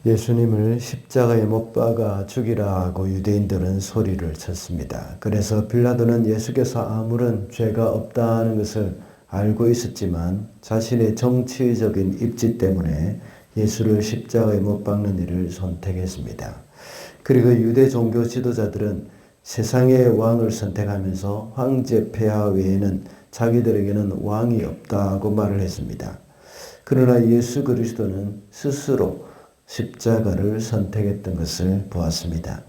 예수님을 십자가에 못 박아 죽이라고 유대인들은 소리를 쳤습니다. 그래서 빌라도는 예수께서 아무런 죄가 없다는 것을 알고 있었지만 자신의 정치적인 입지 때문에 예수를 십자가에 못 박는 일을 선택했습니다. 그리고 유대 종교 지도자들은 세상의 왕을 선택하면서 황제 폐하 외에는 자기들에게는 왕이 없다고 말을 했습니다. 그러나 예수 그리스도는 스스로 십자가를 선택했던 것을 보았습니다.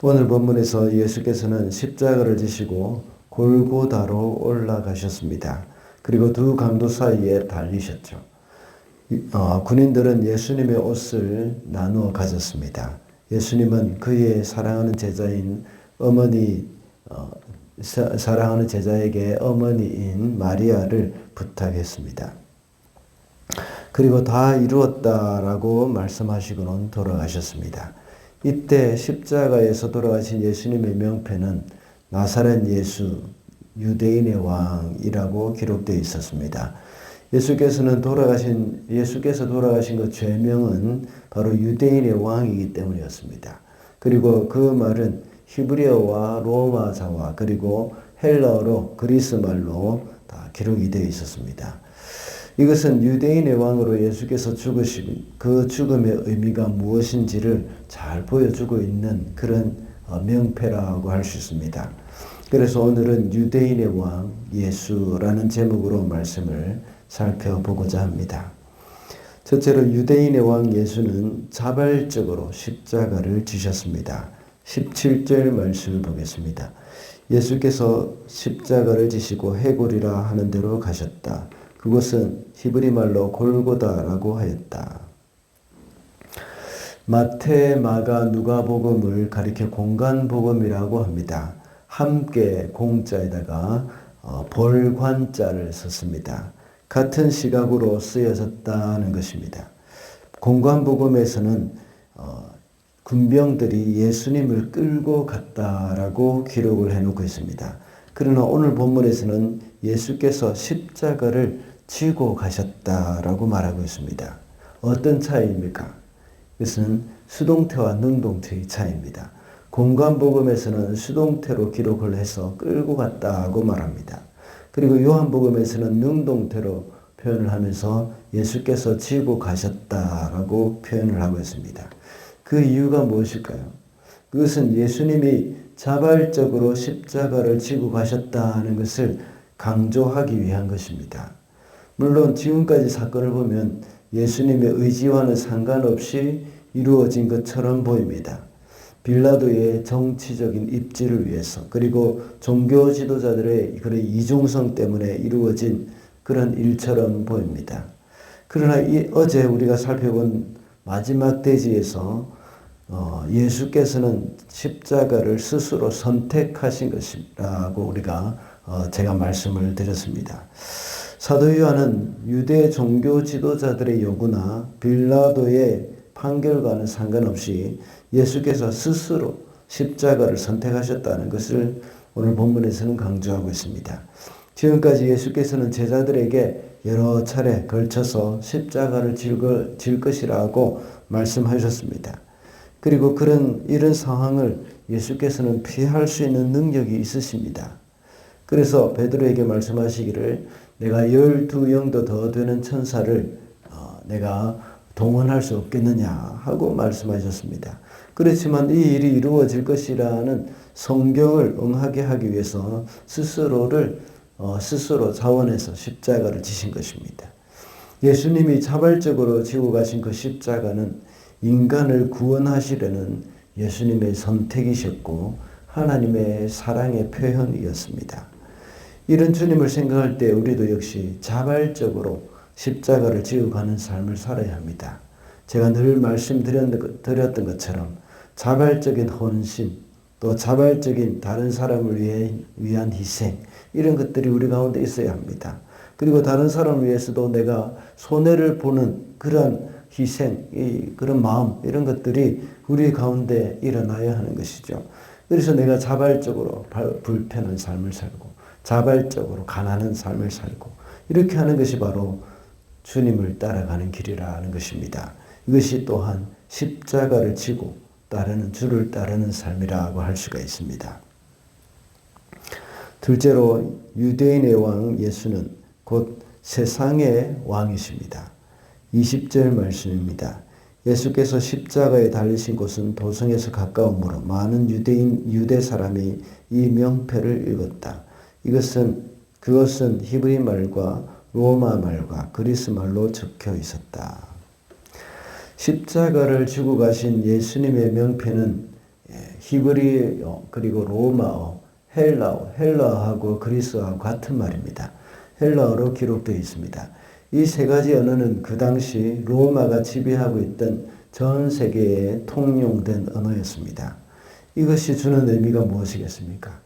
오늘 본문에서 예수께서는 십자가를 지시고 골고다로 올라가셨습니다. 그리고 두 강도 사이에 달리셨죠. 군인들은 예수님의 옷을 나누어 가졌습니다. 예수님은 그의 사랑하는 제자인 사랑하는 제자에게 어머니인 마리아를 부탁했습니다. 그리고 다 이루었다라고 말씀하시고는 돌아가셨습니다. 이때 십자가에서 돌아가신 예수님의 명패는 나사렛 예수, 유대인의 왕이라고 기록되어 있었습니다. 예수께서 돌아가신 그 죄명은 바로 유대인의 왕이기 때문이었습니다. 그리고 그 말은 히브리어와 로마자와 그리고 헬라어로 그리스 말로 다 기록이 되어 있었습니다. 이것은 유대인의 왕으로 예수께서 죽으신 그 죽음의 의미가 무엇인지를 잘 보여주고 있는 그런 명패라고 할 수 있습니다. 그래서 오늘은 유대인의 왕 예수라는 제목으로 말씀을 살펴보고자 합니다. 첫째로 유대인의 왕 예수는 자발적으로 십자가를 지셨습니다. 17절 말씀을 보겠습니다. 예수께서 십자가를 지시고 해골이라 하는 데로 가셨다. 그곳은 히브리 말로 골고다라고 하였다. 마태, 마가, 누가복음을 가리켜 공간복음이라고 합니다. 함께 공자에다가 벌관자를 썼습니다. 같은 시각으로 쓰여졌다는 것입니다. 공간복음에서는 군병들이 예수님을 끌고 갔다라고 기록을 해놓고 있습니다. 그러나 오늘 본문에서는 예수께서 십자가를 지고 가셨다라고 말하고 있습니다. 어떤 차이입니까? 이것은 수동태와 능동태의 차이입니다. 공간복음에서는 수동태로 기록을 해서 끌고 갔다고 말합니다. 그리고 요한복음에서는 능동태로 표현을 하면서 예수께서 지고 가셨다라고 표현을 하고 있습니다. 그 이유가 무엇일까요? 그것은 예수님이 자발적으로 십자가를 지고 가셨다는 것을 강조하기 위한 것입니다. 물론 지금까지 사건을 보면 예수님의 의지와는 상관없이 이루어진 것처럼 보입니다. 빌라도의 정치적인 입지를 위해서 그리고 종교 지도자들의 그런 이중성 때문에 이루어진 그런 일처럼 보입니다. 그러나 어제 우리가 살펴본 마지막 대지에서 예수께서는 십자가를 스스로 선택하신 것이라고 제가 말씀을 드렸습니다. 사도 요한은 유대 종교 지도자들의 요구나 빌라도의 판결과는 상관없이 예수께서 스스로 십자가를 선택하셨다는 것을 오늘 본문에서는 강조하고 있습니다. 지금까지 예수께서는 제자들에게 여러 차례 걸쳐서 십자가를 질 것이라고 말씀하셨습니다. 그리고 이런 상황을 예수께서는 피할 수 있는 능력이 있으십니다. 그래서 베드로에게 말씀하시기를 내가 12영도 더 되는 천사를 내가 동원할 수 없겠느냐 하고 말씀하셨습니다. 그렇지만 이 일이 이루어질 것이라는 성경을 응하게 하기 위해서 스스로 자원해서 십자가를 지신 것입니다. 예수님이 자발적으로 지고 가신 그 십자가는 인간을 구원하시려는 예수님의 선택이셨고 하나님의 사랑의 표현이었습니다. 이런 주님을 생각할 때 우리도 역시 자발적으로 십자가를 지고 가는 삶을 살아야 합니다. 제가 늘 말씀드렸던 것처럼 자발적인 헌신, 또 자발적인 다른 사람을 위한 희생, 이런 것들이 우리 가운데 있어야 합니다. 그리고 다른 사람을 위해서도 내가 손해를 보는 그런 희생, 그런 마음, 이런 것들이 우리 가운데 일어나야 하는 것이죠. 그래서 내가 자발적으로 불편한 삶을 살고, 자발적으로 가난한 삶을 살고, 이렇게 하는 것이 바로 주님을 따라가는 길이라는 것입니다. 이것이 또한 십자가를 지고 주를 따르는 삶이라고 할 수가 있습니다. 둘째로 유대인의 왕 예수는 곧 세상의 왕이십니다. 20절 말씀입니다. 예수께서 십자가에 달리신 곳은 도성에서 가까우므로 많은 유대 사람이 이 명패를 읽었다. 그것은 히브리 말과 로마 말과 그리스 말로 적혀 있었다. 십자가를 지고 가신 예수님의 명패는 히브리어 그리고 로마어, 헬라어하고 그리스어하고 같은 말입니다. 헬라어로 기록되어 있습니다. 이 세 가지 언어는 그 당시 로마가 지배하고 있던 전 세계에 통용된 언어였습니다. 이것이 주는 의미가 무엇이겠습니까?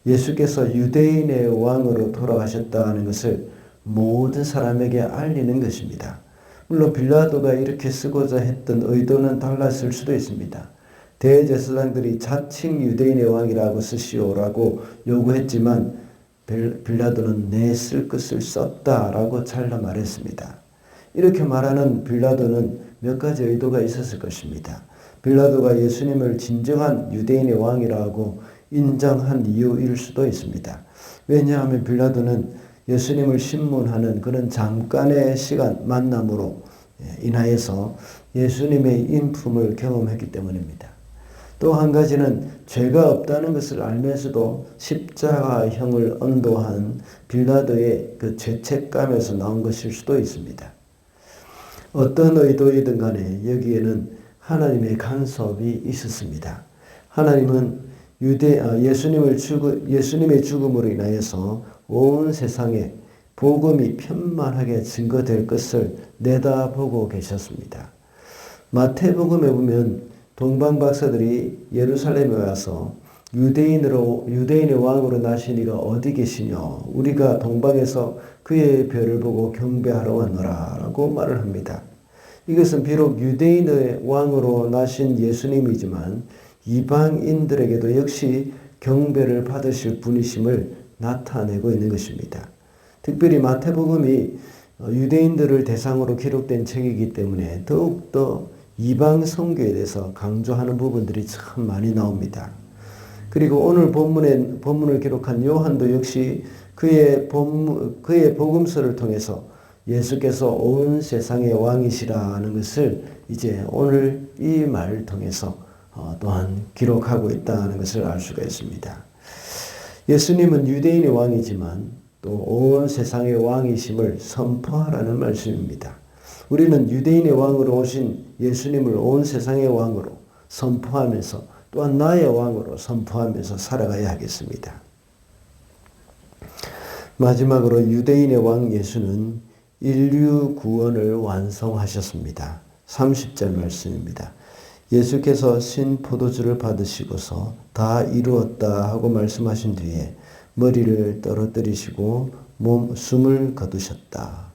예수께서 유대인의 왕으로 돌아가셨다는 것을 모든 사람에게 알리는 것입니다. 물론 빌라도가 이렇게 쓰고자 했던 의도는 달랐을 수도 있습니다. 대제사장들이 자칭 유대인의 왕이라고 쓰시오라고 요구했지만 빌라도는 내 쓸 것을 썼다라고 잘라 말했습니다. 이렇게 말하는 빌라도는 몇 가지 의도가 있었을 것입니다. 빌라도가 예수님을 진정한 유대인의 왕이라고 인정한 이유일 수도 있습니다. 왜냐하면 빌라도는 예수님을 신문하는 그런 잠깐의 시간 만남으로 인하여서 예수님의 인품을 경험했기 때문입니다. 또 한 가지는 죄가 없다는 것을 알면서도 십자가형을 언도한 빌라도의 그 죄책감에서 나온 것일 수도 있습니다. 어떤 의도이든 간에 여기에는 하나님의 간섭이 있었습니다. 하나님은 예수님의 죽음으로 인하여서 온 세상에 복음이 편만하게 증거될 것을 내다보고 계셨습니다. 마태복음에 보면 동방 박사들이 예루살렘에 와서 유대인의 왕으로 나신 이가 어디 계시냐? 우리가 동방에서 그의 별을 보고 경배하러 왔노라 라고 말을 합니다. 이것은 비록 유대인의 왕으로 나신 예수님이지만 이방인들에게도 역시 경배를 받으실 분이심을 나타내고 있는 것입니다. 특별히 마태복음이 유대인들을 대상으로 기록된 책이기 때문에 더욱더 이방 선교에 대해서 강조하는 부분들이 참 많이 나옵니다. 그리고 오늘 본문을 기록한 요한도 역시 그의 복음서를 통해서 예수께서 온 세상의 왕이시라는 것을 이제 오늘 이 말을 통해서 또한 기록하고 있다는 것을 알 수가 있습니다. 예수님은 유대인의 왕이지만 또 온 세상의 왕이심을 선포하라는 말씀입니다. 우리는 유대인의 왕으로 오신 예수님을 온 세상의 왕으로 선포하면서 또한 나의 왕으로 선포하면서 살아가야 하겠습니다. 마지막으로 유대인의 왕 예수는 인류 구원을 완성하셨습니다. 30절 말씀입니다. 예수께서 신 포도주를 받으시고서 다 이루었다 하고 말씀하신 뒤에 머리를 떨어뜨리시고 숨을 거두셨다.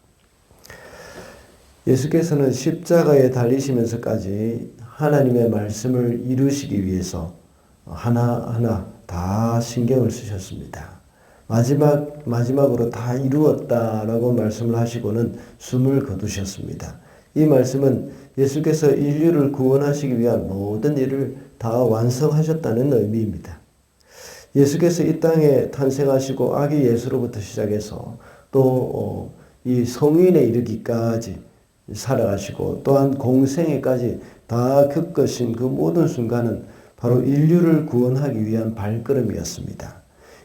예수께서는 십자가에 달리시면서까지 하나님의 말씀을 이루시기 위해서 하나하나 다 신경을 쓰셨습니다. 마지막으로 다 이루었다라고 말씀을 하시고는 숨을 거두셨습니다. 이 말씀은 예수께서 인류를 구원하시기 위한 모든 일을 다 완성하셨다는 의미입니다. 예수께서 이 땅에 탄생하시고 아기 예수로부터 시작해서 또 이 성인에 이르기까지 살아가시고 또한 공생애까지 다 겪으신 그 모든 순간은 바로 인류를 구원하기 위한 발걸음이었습니다.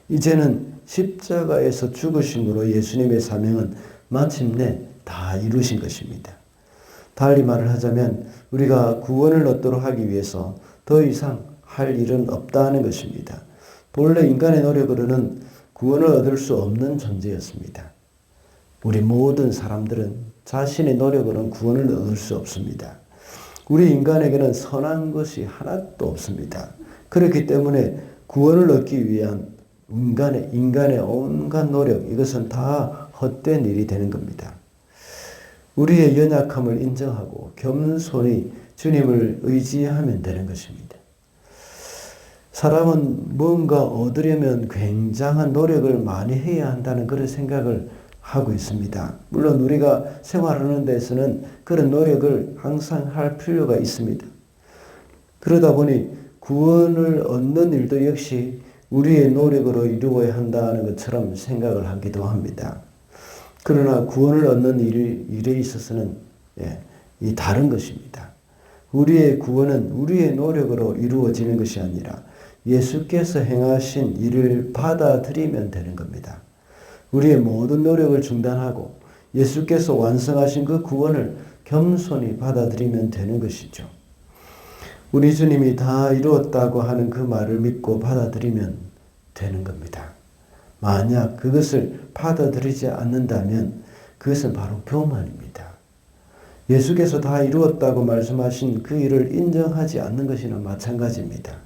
이제는 십자가에서 죽으심으로 예수님의 사명은 마침내 다 이루신 것입니다. 달리 말을 하자면 우리가 구원을 얻도록 하기 위해서 더 이상 할 일은 없다는 것입니다. 본래 인간의 노력으로는 구원을 얻을 수 없는 존재였습니다. 우리 모든 사람들은 자신의 노력으로는 구원을 얻을 수 없습니다. 우리 인간에게는 선한 것이 하나도 없습니다. 그렇기 때문에 구원을 얻기 위한 인간의 온갖 노력, 이것은 다 헛된 일이 되는 겁니다. 우리의 연약함을 인정하고 겸손히 주님을 의지하면 되는 것입니다. 사람은 뭔가 얻으려면 굉장한 노력을 많이 해야 한다는 그런 생각을 하고 있습니다. 물론 우리가 생활하는 데서는 그런 노력을 항상 할 필요가 있습니다. 그러다 보니 구원을 얻는 일도 역시 우리의 노력으로 이루어야 한다는 것처럼 생각을 하기도 합니다. 그러나 구원을 얻는 일에 있어서는 이 다른 것입니다. 우리의 구원은 우리의 노력으로 이루어지는 것이 아니라 예수께서 행하신 일을 받아들이면 되는 겁니다. 우리의 모든 노력을 중단하고 예수께서 완성하신 그 구원을 겸손히 받아들이면 되는 것이죠. 우리 주님이 다 이루었다고 하는 그 말을 믿고 받아들이면 되는 겁니다. 만약 그것을 받아들이지 않는다면 그것은 바로 교만입니다. 예수께서 다 이루었다고 말씀하신 그 일을 인정하지 않는 것이나 마찬가지입니다.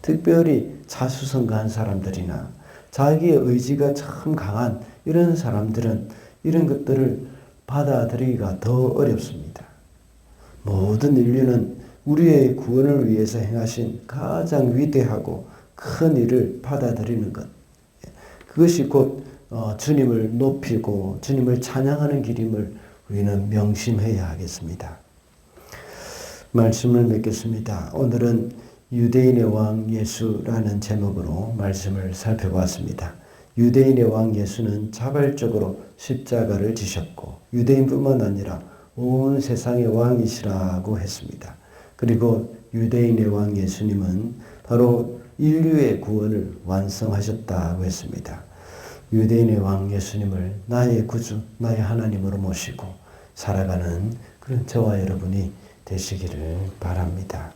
특별히 자수성가한 사람들이나 자기의 의지가 참 강한 이런 사람들은 이런 것들을 받아들이기가 더 어렵습니다. 모든 인류는 우리의 구원을 위해서 행하신 가장 위대하고 큰 일을 받아들이는 것, 그것이 곧 주님을 높이고 주님을 찬양하는 길임을 우리는 명심해야 하겠습니다. 말씀을 맺겠습니다. 오늘은 유대인의 왕 예수라는 제목으로 말씀을 살펴봤습니다. 유대인의 왕 예수는 자발적으로 십자가를 지셨고 유대인뿐만 아니라 온 세상의 왕이시라고 했습니다. 그리고 유대인의 왕 예수님은 바로 인류의 구원을 완성하셨다고 했습니다. 유대인의 왕 예수님을 나의 구주, 나의 하나님으로 모시고 살아가는 그런 저와 여러분이 되시기를 바랍니다.